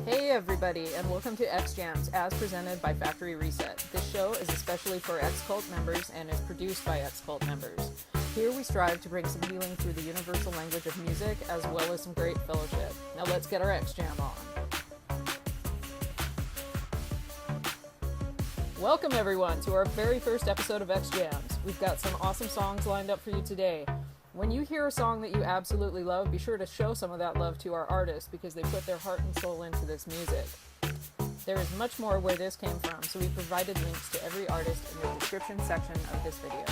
Hey everybody, and welcome to X-JAMZ, as presented by Factory Reset. This show is especially for X-Cult members and is produced by X-Cult members. Here we strive to bring some healing through the universal language of music, as well as some great fellowship. Now let's get our X-Jam on. Welcome everyone to our very first episode of X-JAMZ. We've got some awesome songs lined up for you today. When you hear a song that you absolutely love, be sure to show some of that love to our artists because they put their heart and soul into this music. There is much more where this came from, so we provided links to every artist in the description section of this video.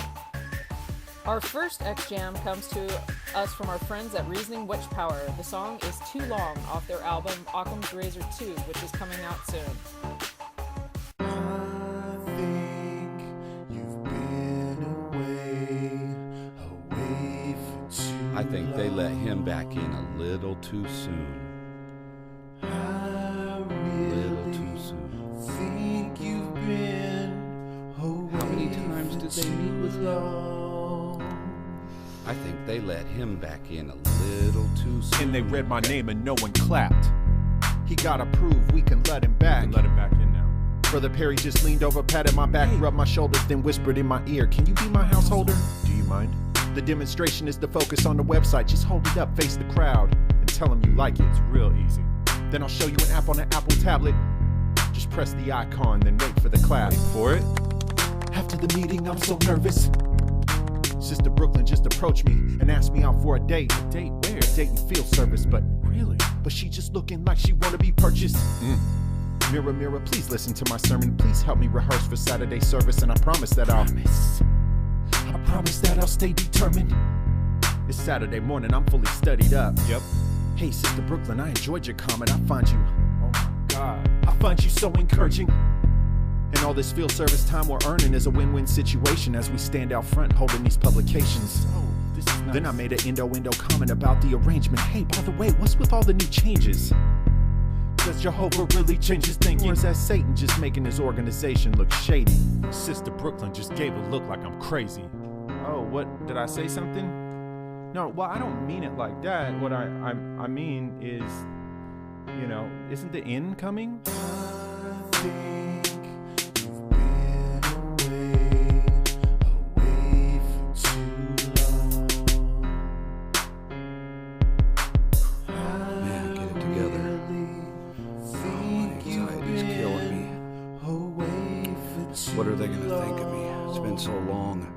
Our first X-Jam comes to us from our friends at Witchpower. The song is Too Long off their album Occam's Razor 2, which is coming out soon. I think they let him back in a little too soon. How many times did they meet with you? I think they let him back in a little too soon. And they read my name and no one clapped. He gotta prove we can let him back. Let him back in now. Brother Perry just leaned over, patted my back, rubbed my shoulders, then whispered in my ear, "Can you be my householder? Do you mind? The demonstration is the focus on the website. Just hold it up, face the crowd, and tell them you like it. It's real easy. Then I'll show you an app on an Apple tablet. Just press the icon, then wait for the clap. Wait for it? After the meeting, I'm so nervous. Sister Brooklyn just approached me and asked me out for a date. A date where? A date and field service, but really? But she just looking like she wanna be purchased. Mirror, mirror, please listen to my sermon. Please help me rehearse for Saturday service, and I promise that I promise that I'll stay determined. It's Saturday morning, I'm fully studied up. Yep. Hey, Sister Brooklyn, I enjoyed your comment. I find you, oh my God, I find you so encouraging. And all this field service time we're earning is a win-win situation as we stand out front holding these publications. Oh, this is nice. Then I made an endo comment about the arrangement. Hey, by the way, what's with all the new changes? Does Jehovah really change his thinking? Or is that Satan just making his organization look shady? Sister Brooklyn just gave a look like I'm crazy. Oh, what, did I say something? No, well, I don't mean it like that. What I mean is, you know, isn't the end coming? I think you've been away for too long. Man, get it together. Oh, anxiety's killing me. What are they gonna think of me? It's been so long.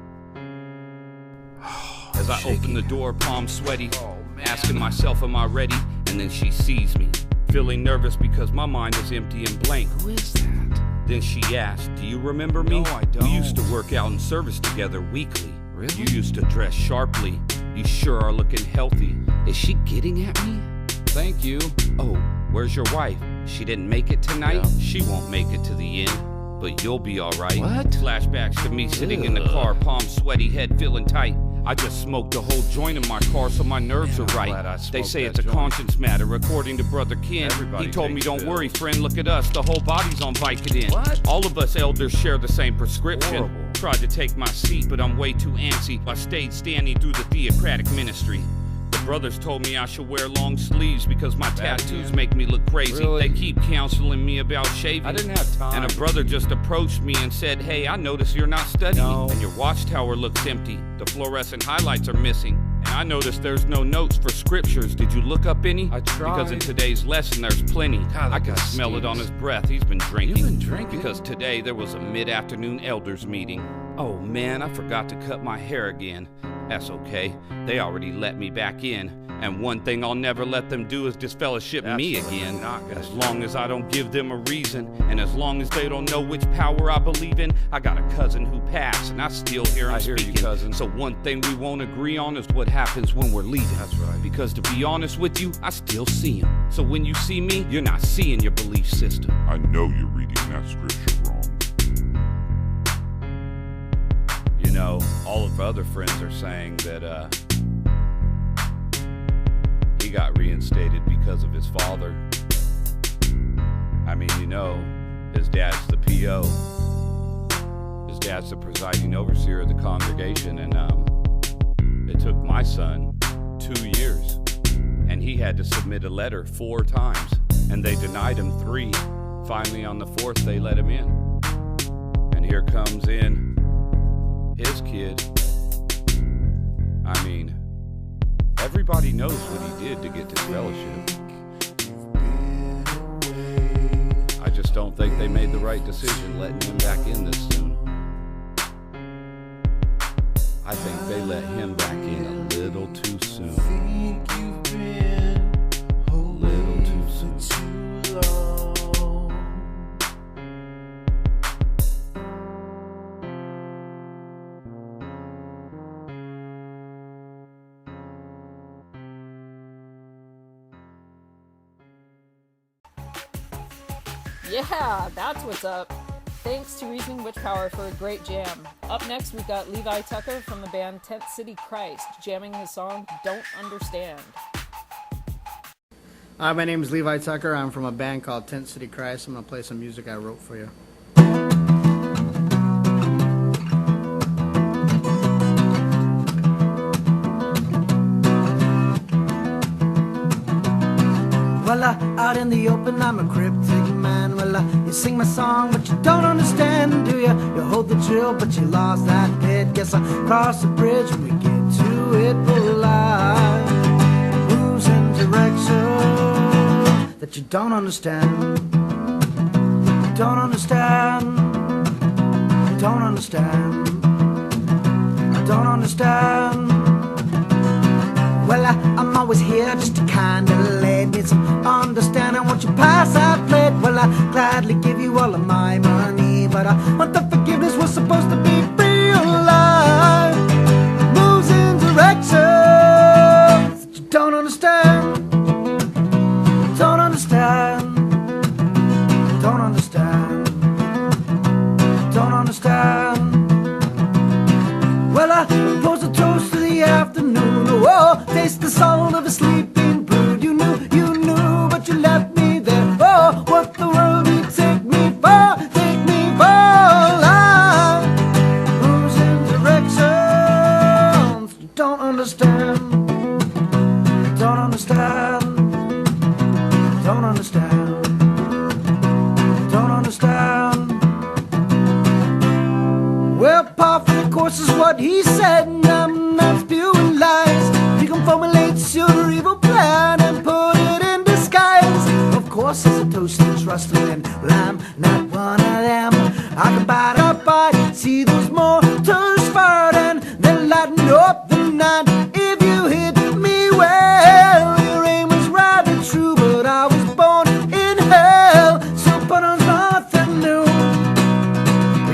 As I open the door, palms sweaty, asking myself, am I ready? And then she sees me, feeling nervous because my mind is empty and blank. Who is that? Then she asked, do you remember me? No, I don't. We used to work out in service together weekly. Really? You used to dress sharply. You sure are looking healthy. Is she getting at me? Thank you. Oh, where's your wife? She didn't make it tonight? Yeah. She won't make it to the end, but you'll be alright. What? Flashbacks to me sitting in the car, palms sweaty, head feeling tight. I just smoked a whole joint in my car so my nerves are right. They say it's a conscience matter, according to Brother Ken. He told me, don't worry, friend, look at us. The whole body's on Vicodin. What? All of us elders share the same prescription. Horrible. Tried to take my seat, but I'm way too antsy. I stayed standing through the theocratic ministry. The brothers told me I should wear long sleeves because my tattoos make me look crazy. Really? They keep counseling me about shaving. I didn't have time. And a brother just approached me and said, hey, I notice you're not studying. No. And your watchtower looks empty. The fluorescent highlights are missing. And I noticed there's no notes for scriptures. Did you look up any? I tried. Because in today's lesson there's plenty. God, I can smell it on his breath. He's been drinking. You've been drinking? Because today there was a mid-afternoon elders meeting. Oh man, I forgot to cut my hair again. That's okay. They already let me back in. And one thing I'll never let them do is disfellowship me again. As long as I don't give them a reason, and as long as they don't know which power I believe in. I got a cousin who passed, and I still hear him speaking. You, cousin. So one thing we won't agree on is what happens when we're leaving. That's right. Because to be honest with you, I still see him. So when you see me, you're not seeing your belief system. I know you're reading that scripture wrong. You know, all of our other friends are saying that he got reinstated because of his father. I mean, you know, his dad's the PO. His dad's the presiding overseer of the congregation, and it took my son 2 years, and he had to submit a letter 4 times. and they denied him 3. Finally, on the 4th, they let him in. And here comes in his kid. I mean, everybody knows what he did to get this fellowship. I just don't think they made the right decision letting him back in this soon. I think they let him back in a little too soon. A little too soon. Yeah, that's what's up. Thanks to Reasoning Witchpower for a great jam. Up next, we've got Levi Tucker from the band Tent City Christ jamming his song Don't Understand. Hi, my name is Levi Tucker. I'm from a band called Tent City Christ. I'm going to play some music I wrote for you. Well, out in the open, I'm a cryptic man. Well, you sing my song, but you don't understand, do you? You hold the drill, but you lost that bit. Guess I'll cross the bridge when we get to it. Well, I moves in direction that you don't understand. You don't understand. You don't understand. I don't understand. Well, I'm always here just to kinda let me some understanding. Won't you pass that plate? Well, I gladly give you all of my money, but I want the forgiveness was supposed to be real life. Moves in directions that you don't understand. Don't understand. Don't understand. Don't understand. Well, I propose a toast to the afternoon. Oh, taste the salt of a sleeping brood. You knew, but you left me there. Oh, what the world you take me for? Take me for life. Moves in directions you don't understand. Don't understand. Don't understand. Don't understand. Well, par for the course is what he said, and I'm not spewing lies. You can formulate your evil plan and put it in disguise. Of course, there's a toast and trust in, well, I'm not one of them. I can bite up, see those mortars fired and then lighten up the night. If you hit me well, your aim was right and true, but I was born in hell, so put on nothing new.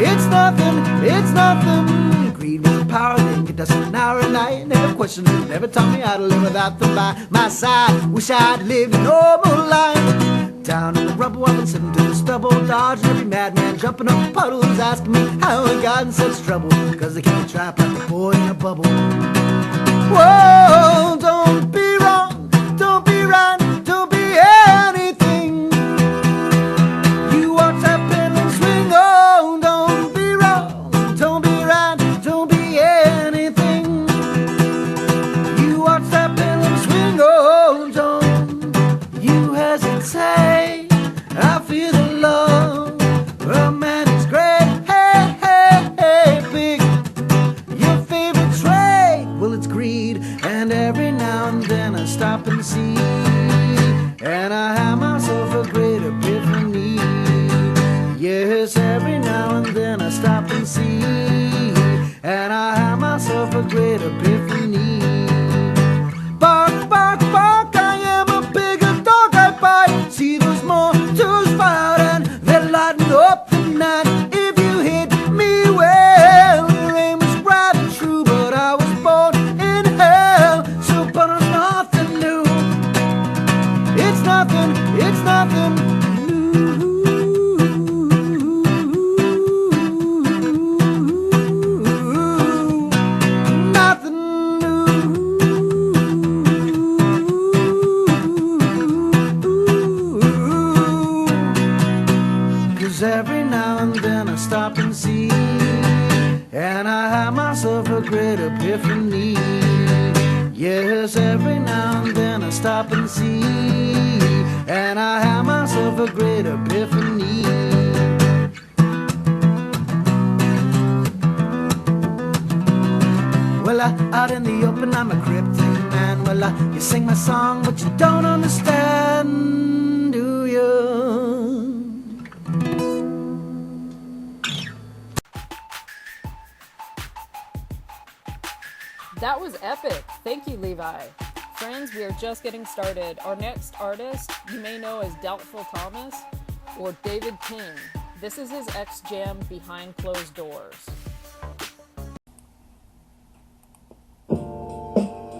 It's nothing, it's nothing. Greed was the power, didn't get us an hour a night. Never questioned it, never taught me how to live without them by my side. Wish I'd lived a normal life. Down in the rubble, I've been sitting to the stubble, dodging every madman, jumping up puddles, asking me how I got in such trouble. Cause they can't trap like a boy in a bubble. Whoa, don't be wrong, don't be right, don't be anything. You watch that pendulum swing, oh, don't be wrong, don't be right, don't be anything. You watch that pendulum swing, oh, don't you hesitate. I feel the love, a man is great, hey, hey, hey, big. Your favorite trait, well, it's greed, and every now and then I stop and see, and I have myself a great epiphany. Yes, every now and then I stop and see, and I have myself a great epiphany. Bark, bark, bark, I am a bigger dog, I bite. See those mortars fired and they're lighting up the night. If you hit me well, your aim was right and true, but I was born in hell, so put on nothing new. It's nothing new. Nothing new. Cause every now and then I stop and see, and I have myself a great epiphany. Yes, every now and then I stop and see, and I have of a great epiphany. Well, out in the open, I'm a cryptic man. Well, you sing my song, but you don't understand, do you? That was epic. Thank you, Levi. Friends, we are just getting started. Our next artist you may know as Doubtful Thomas or David King. This is his X-JAMZ Behind Closed Doors.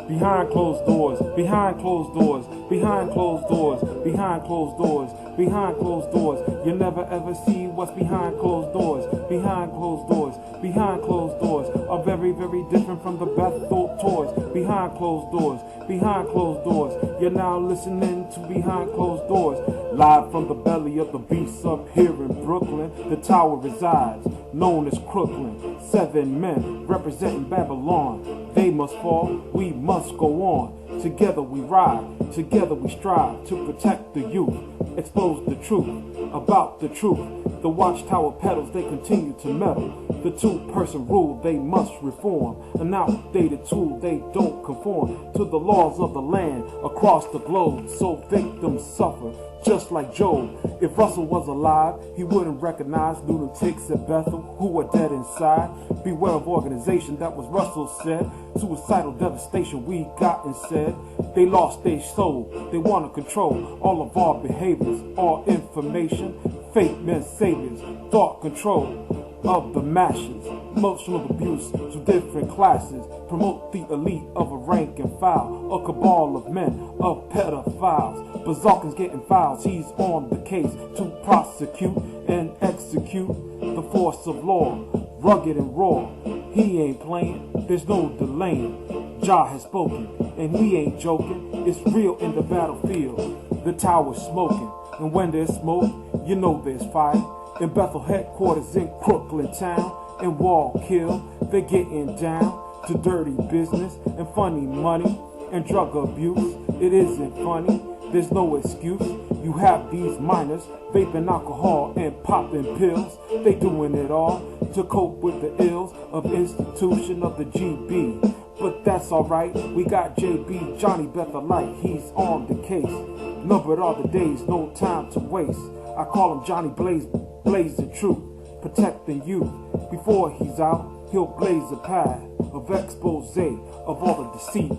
Behind closed doors, behind closed doors, behind closed doors, behind closed doors, behind closed doors. You'll never ever see what's behind closed doors, behind closed doors, behind closed doors are very, very different from the best thought tours. Behind closed doors, behind closed doors. You're now listening to Behind Closed Doors, live from the belly of the beast up here in Brooklyn. The tower resides, known as Crooklyn. 7 men representing Babylon. They must fall, we must go on. Together we ride, together we strive to protect the youth, expose the truth about the truth. The watchtower pedals, they continue to meddle. The 2-person rule, they must reform. An outdated tool, they don't conform to the laws of the land across the globe. So victims suffer, just like Job. If Russell was alive, he wouldn't recognize lunatics at Bethel who are dead inside. Beware of organization, that was Russell said. Suicidal devastation we got instead. They lost their soul, they want to control all of our behaviors, all information. Fake men saviors, thought control of the masses. Emotional abuse to different classes. Promote the elite of a rank and file. A cabal of men, of pedophiles. Bazarkin's getting files, he's on the case to prosecute and execute the force of law. Rugged and raw, he ain't playing, there's no delaying. Jah has spoken, and he ain't joking. It's real in the battlefield. The tower's smoking, and when there's smoke, you know there's fire. In Bethel headquarters in Crooklyn town, in Wallkill, they're getting down to dirty business and funny money and drug abuse. It isn't funny, there's no excuse. You have these minors vaping alcohol and popping pills. They doing it all to cope with the ills of institution of the GB. But that's alright, we got JB, Johnny Bethelite, he's on the case. Numbered are the days, no time to waste. I call him Johnny Blaze, blazing truth, protecting you. Before he's out, he'll blaze a path of expose of all the deceit,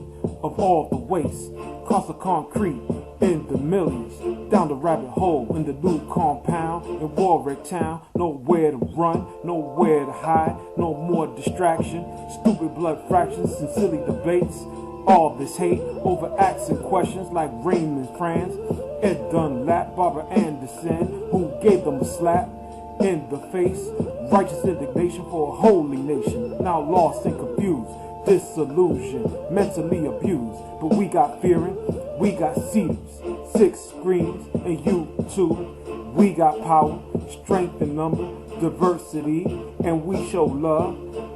of all the waste. Cross the concrete in the millions, down the rabbit hole in the new compound in Warwick Town. Nowhere to run, nowhere to hide, no more distraction. Stupid blood fractions and silly debates. All this hate over acts and questions like Raymond Franz, Ed Dunlap, Barbara Anderson, who gave them a slap in the face. Righteous indignation for a holy nation, now lost and confused. Disillusioned, mentally abused. But we got fearing, we got cedars, 6 screens, and YouTube. We got power, strength in number, diversity, and we show love.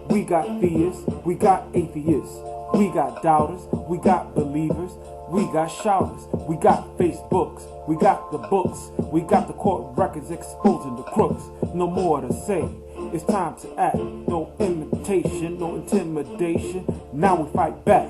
We got theists, we got atheists. We got doubters, we got believers, we got shouters, we got Facebooks, we got the books, we got the court records exposing the crooks. No more to say, it's time to act. No imitation, no intimidation, now we fight back.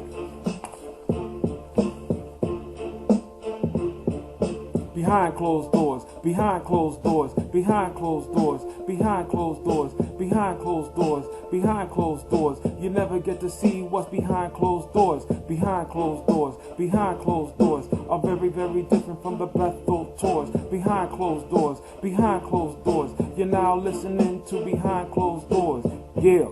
Behind closed doors, behind closed doors, behind closed doors, behind closed doors, behind closed doors, behind closed doors. You never get to see what's behind closed doors. Behind closed doors, behind closed doors are very, very different from the Bethel tours. Behind closed doors, behind closed doors. You're now listening to Behind Closed Doors. Yeah.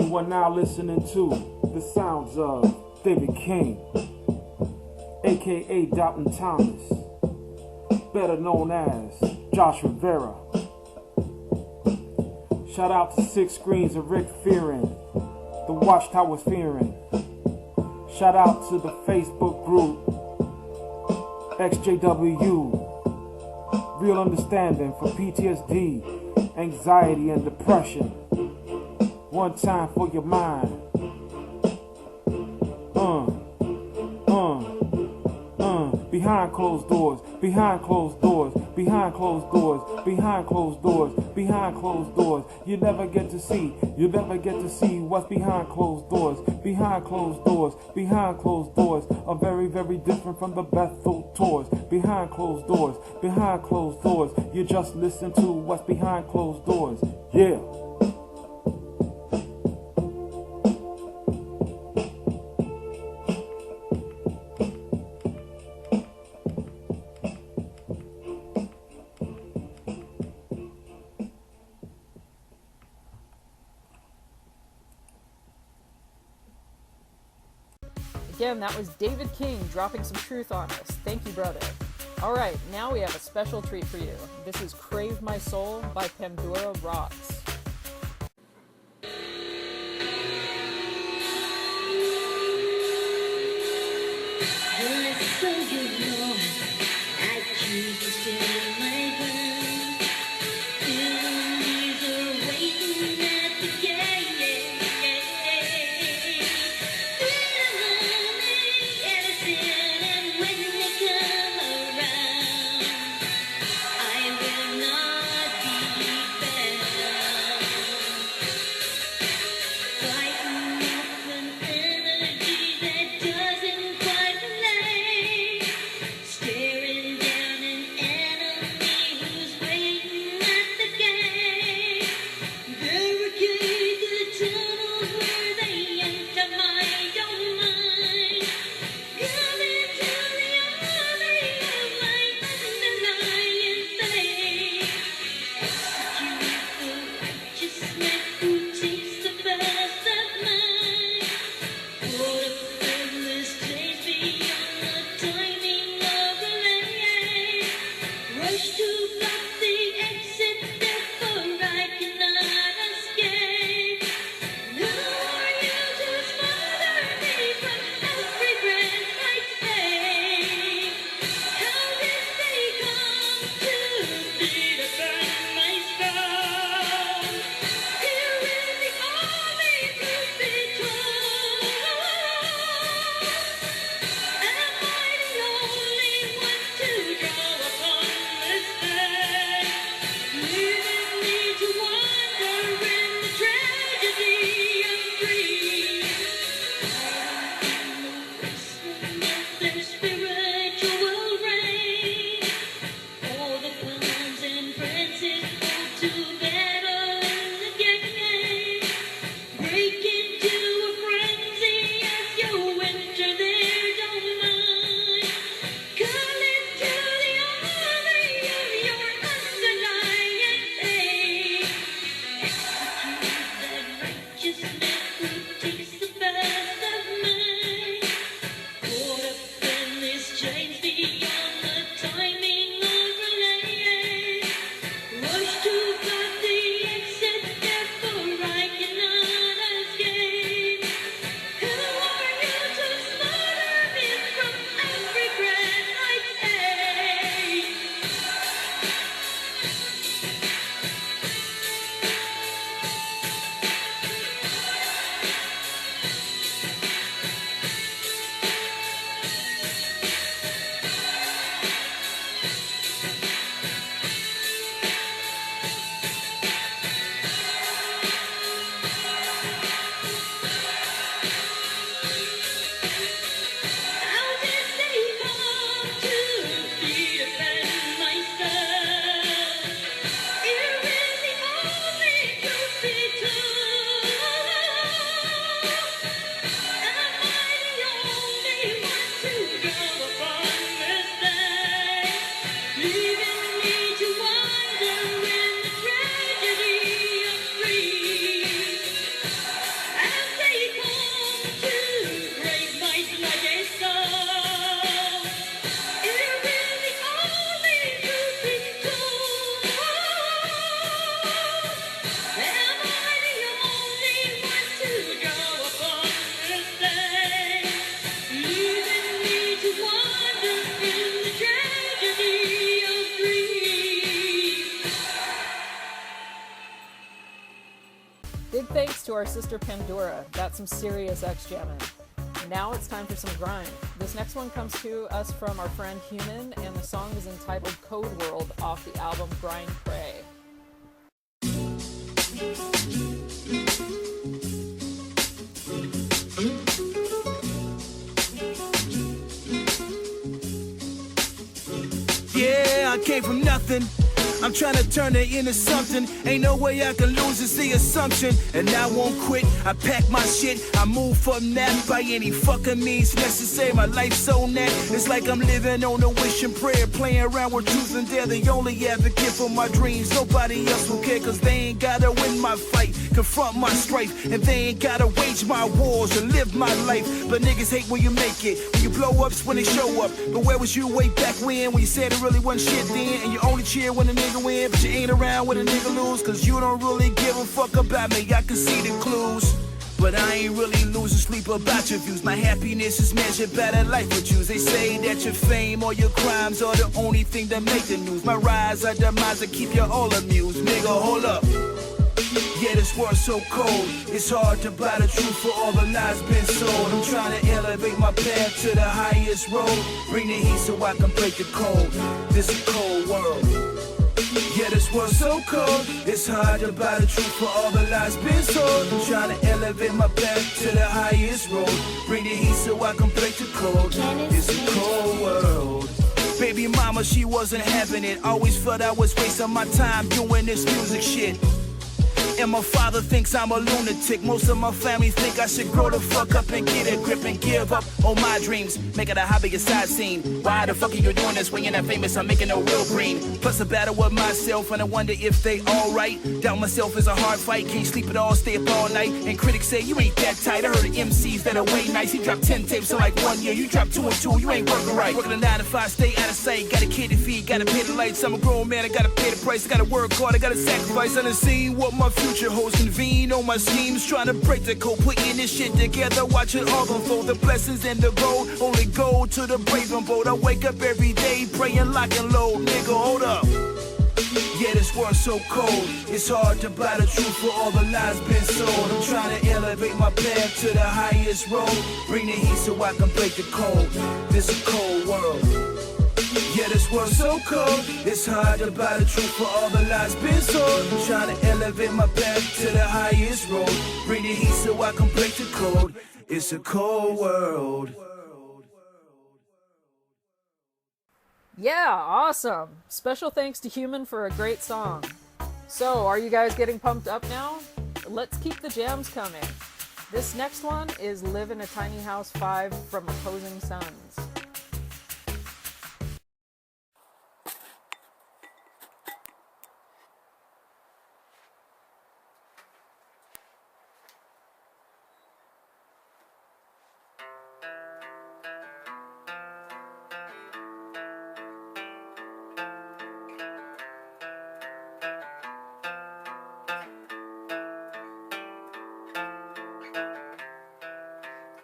You are now listening to the sounds of David King, aka Doubting Thomas, better known as Josh Rivera. Shout out to 6 Screens and Rick Fearing, the Watchtower's Fearing. Shout out to the Facebook group XJW, Real Understanding for PTSD, anxiety, and depression. One time for your mind. behind closed doors, behind closed doors, behind closed doors, behind closed doors, behind closed doors. You never get to see what's behind closed doors, behind closed doors, behind closed doors are very, very different from the Bethel tours. Behind closed doors, behind closed doors. You just listen to what's behind closed doors. Yeah. Again, that was David King dropping some truth on us. Thank you, brother. Alright, now we have a special treat for you. This is Crave My Soul by Pandura Rox. Big thanks to our sister Pandura. That's some serious X-jamming. Now it's time for some grind. This next one comes to us from our friend Human, and the song is entitled Code World off the album Grind Pray. Yeah, I came from nothing. I'm trying to turn it into something. Ain't no way I can lose, it's the assumption. And I won't quit, I pack my shit. I move from that by any fucking means necessary. My life's so net, it's like I'm living on a wish and prayer. Playing around with truth and dare. The only advocate for my dreams. Nobody else will care, cause they ain't gotta win my fight. Confront my strife, and they ain't gotta wage my wars or live my life. But niggas hate when you make it. When you blow up's when they show up. But where was you way back when you said it really wasn't shit then? And you only cheer when a nigga win, but you ain't around when a nigga lose. Cause you don't really give a fuck about me, I can see the clues. But I ain't really losing sleep about your views. My happiness is measured by the life I choose. They say that your fame or your crimes are the only thing that make the news. My rise or demise to keep you all amused. Nigga, hold up. Yeah, this world's so cold. It's hard to buy the truth for all the lies been sold. I'm trying to elevate my path to the highest road. Bring the heat so I can break the cold. This is a cold world. Yeah, this world's so cold. It's hard to buy the truth for all the lies been sold. I'm trying to elevate my path to the highest road. Bring the heat so I can break the cold. It's a cold world. Baby mama, she wasn't having it. Always felt I was wasting my time doing this music shit. And my father thinks I'm a lunatic. Most of my family think I should grow the fuck up and get a grip and give up on my dreams. Make it a hobby, a side scene. Why the fuck are you doing this when you're not famous? I'm making no real green. Plus a battle with myself and I wonder if they alright. Doubt myself is a hard fight. Can't sleep at all, stay up all night. And critics say you ain't that tight. I heard of MCs that are way nice. He dropped 10 tapes in like 1 year. You dropped 2 and 2. You ain't working right. Working a 9 to 5, stay out of sight. Got a kid to feed, gotta pay the lights. I'm a grown man, I gotta pay the price. I gotta work hard, I gotta sacrifice. I done seen what my future holds. Convene on my schemes, trying to break the code. Putting this shit together, watch it all unfold. The blessings and the gold only go to the brave and bold. I wake up every day praying, lock and load. Nigga, hold up. Yeah, this world's so cold. It's hard to buy the truth for all the lies been sold. I'm trying to elevate my path to the highest road. Bring the heat so I can break the cold. This is a cold world. Yeah, this world's so cold. It's hard to buy the truth for all the lies been sold. I'm trying to elevate my path to the highest road. Bring the heat so I can break the code. It's a cold world. Yeah, awesome. Special thanks to Human for a great song. So, are you guys getting pumped up now? Let's keep the jams coming. This next one is Live in a Tiny House 5 from Opposing Sons.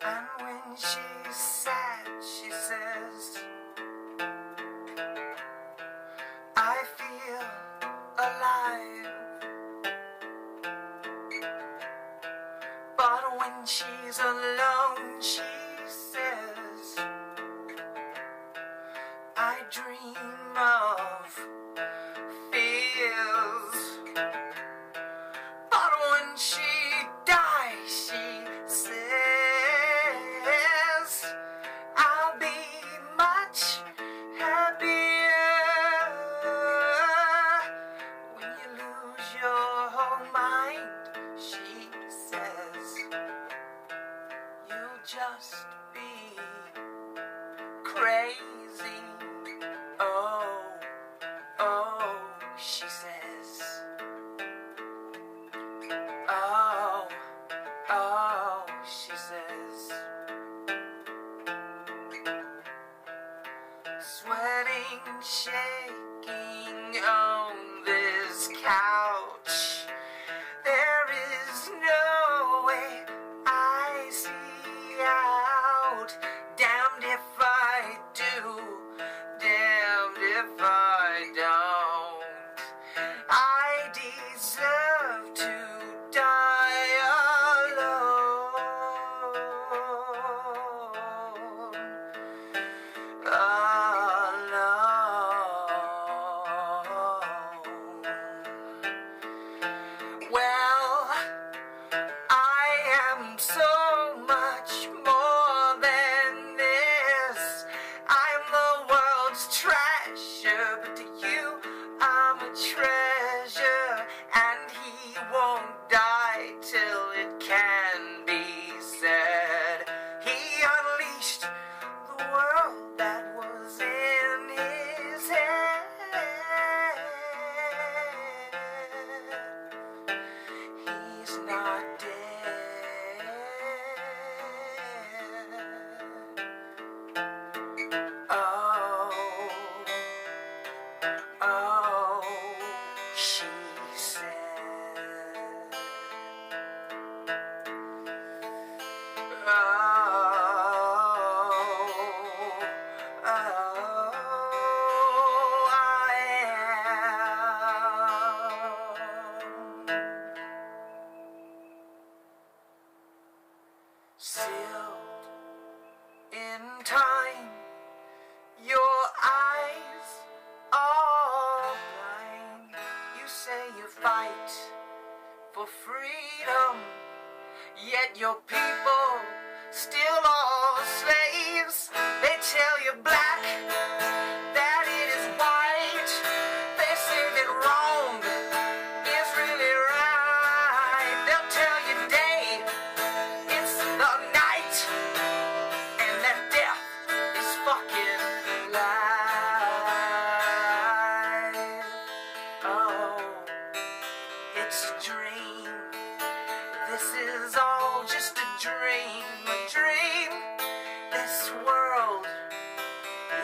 And when she's sad, she says, I feel alive. But when she's alone, she says, I dream of fears. But when she dies, she says, I'll be much happier. When you lose your whole mind, she says, you'll just be crazy. Oh, oh, she says. Oh, oh, she says. Sweating, shaking on this couch. There is no way I see out. Damned if I do, damned if I don't. I deserve to die alone. time your eyes are blind. You say you fight for freedom, yet your people still are slaves. They tell you black, that it is white. They say that wrong is really right. They'll tell you day, it's the night, and that death is fucking life. Oh, it's a dream. This is all just a dream, a dream. This world,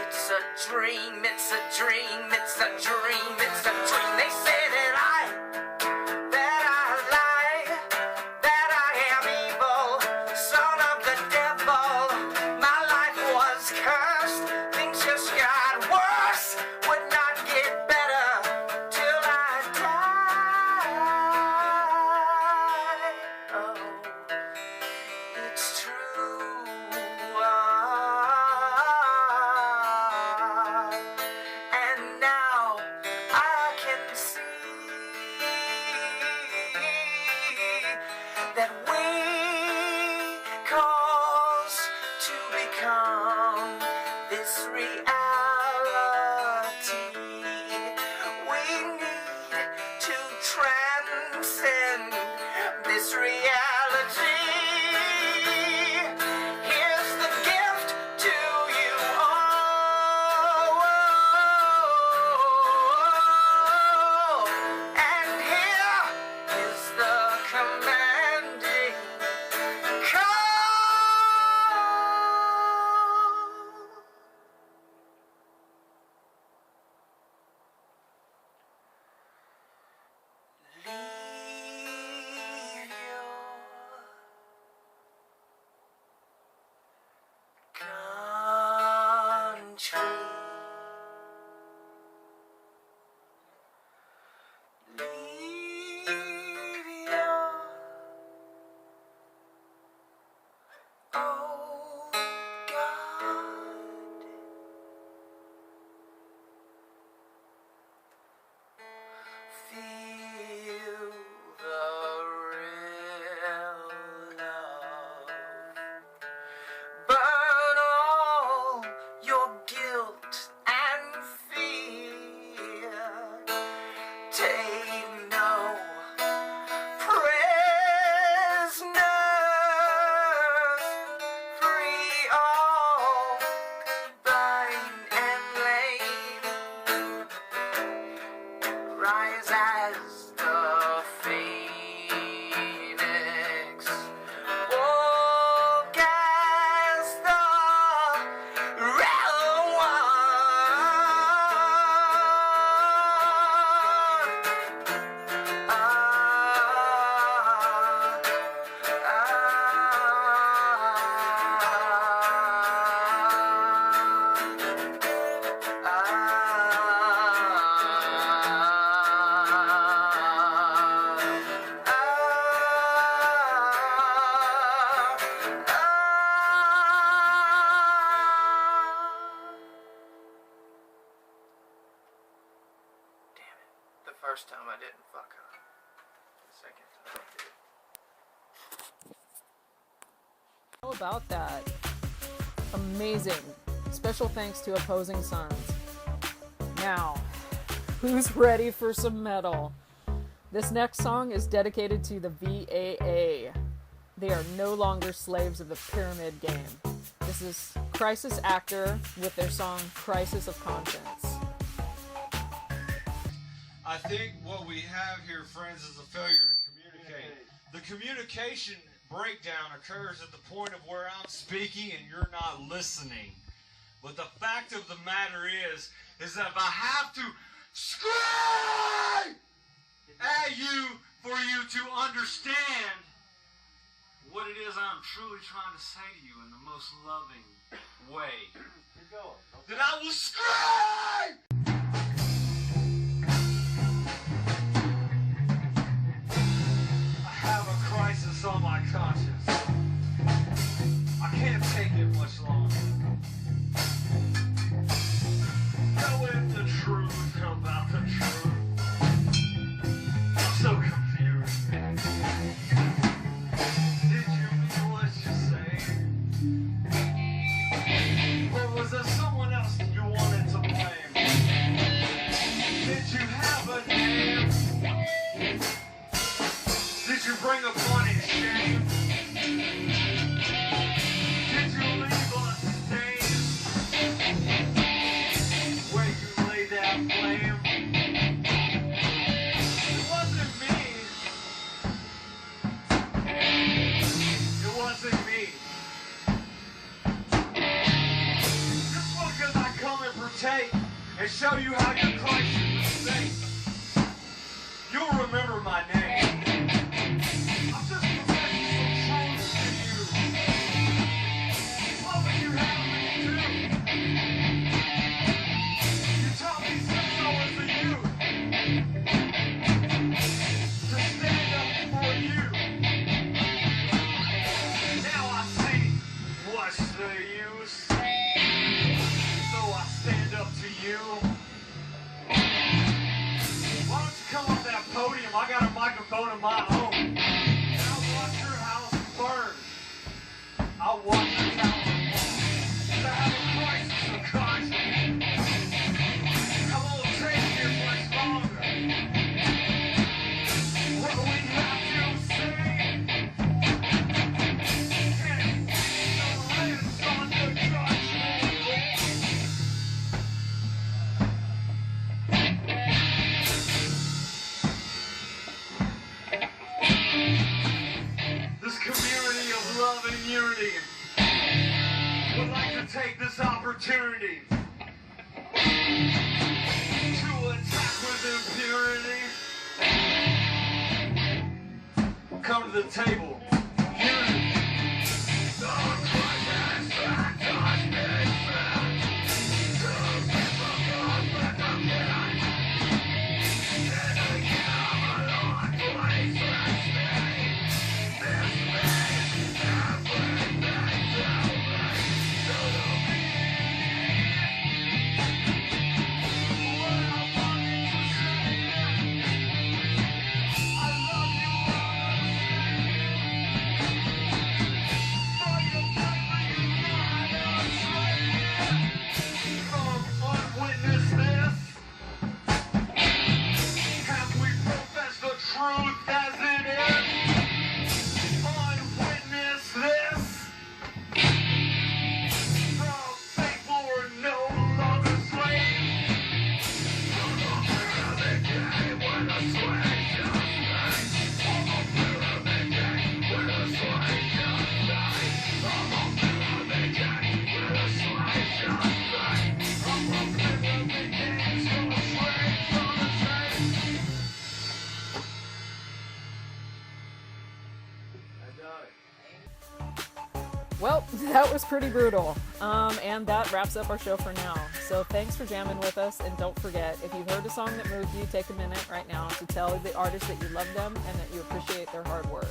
it's a dream, it's a dream, it's a dream, it's a dream. They say that I lie, that I am evil, son of the devil. My life was cursed, things just got worse, would not get better till I die. Oh, it's true. And now I can see that we cause to become this reality. We need to transcend this reality. Here's the gift to you all, and here is the commanding call. Leave your country. Leave your old God. Feel the real love. Burn all your guilt and fear. Take no prisoners. Free all blind and lame. Rise as the phoenix. Walk as the real The first time I didn't fuck up. The second time I did. How about that? Amazing. Special thanks to Opposing Sons. Now, who's ready for some metal? This next song is dedicated to the VAA. They are no longer slaves of the pyramid game. This is Crisis Actor with their song Crisis of Conscience. I think what we have here, friends, is a failure to communicate. The communication breakdown occurs at the point of where I'm speaking and you're not listening. But the fact of the matter is that if I have to scream at you for you to understand what it is I'm truly trying to say to you in the most loving way, that I will scream! On my conscience. I can't take it much longer. bring upon it shame? Did you leave us stains where you lay that flame? It wasn't me. It wasn't me. Just because I come and partake and show you how your Christ should mistake, you'll remember my name. I'm just professing some truth to you. What would you have me do? You taught me since I was a youth to stand up for you. Now I see what's the use. So I stand up to you. Why don't you come up that podium? I got a microphone of my own. And I'll watch your house burn. I'll watch your tower fall. 'Cause I have a crisis of conscience. I won't take it much longer. What we have to say can't the lips on the judgment. This community of love and unity would like to take this opportunity to attack with impurity. Come to the table. Unity. Truth as it is, unwitness this. The faithful are no longer slaves. Well, that was pretty brutal. And that wraps up our show for now. So thanks for jamming with us, and don't forget, if you've heard a song that moved you, take a minute right now to tell the artist that you love them and that you appreciate their hard work.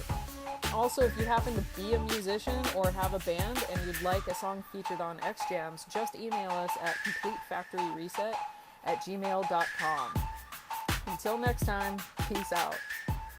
Also, if you happen to be a musician or have a band and you'd like a song featured on X-JAMZ, just email us at completefactoryreset@gmail.com. Until next time, peace out.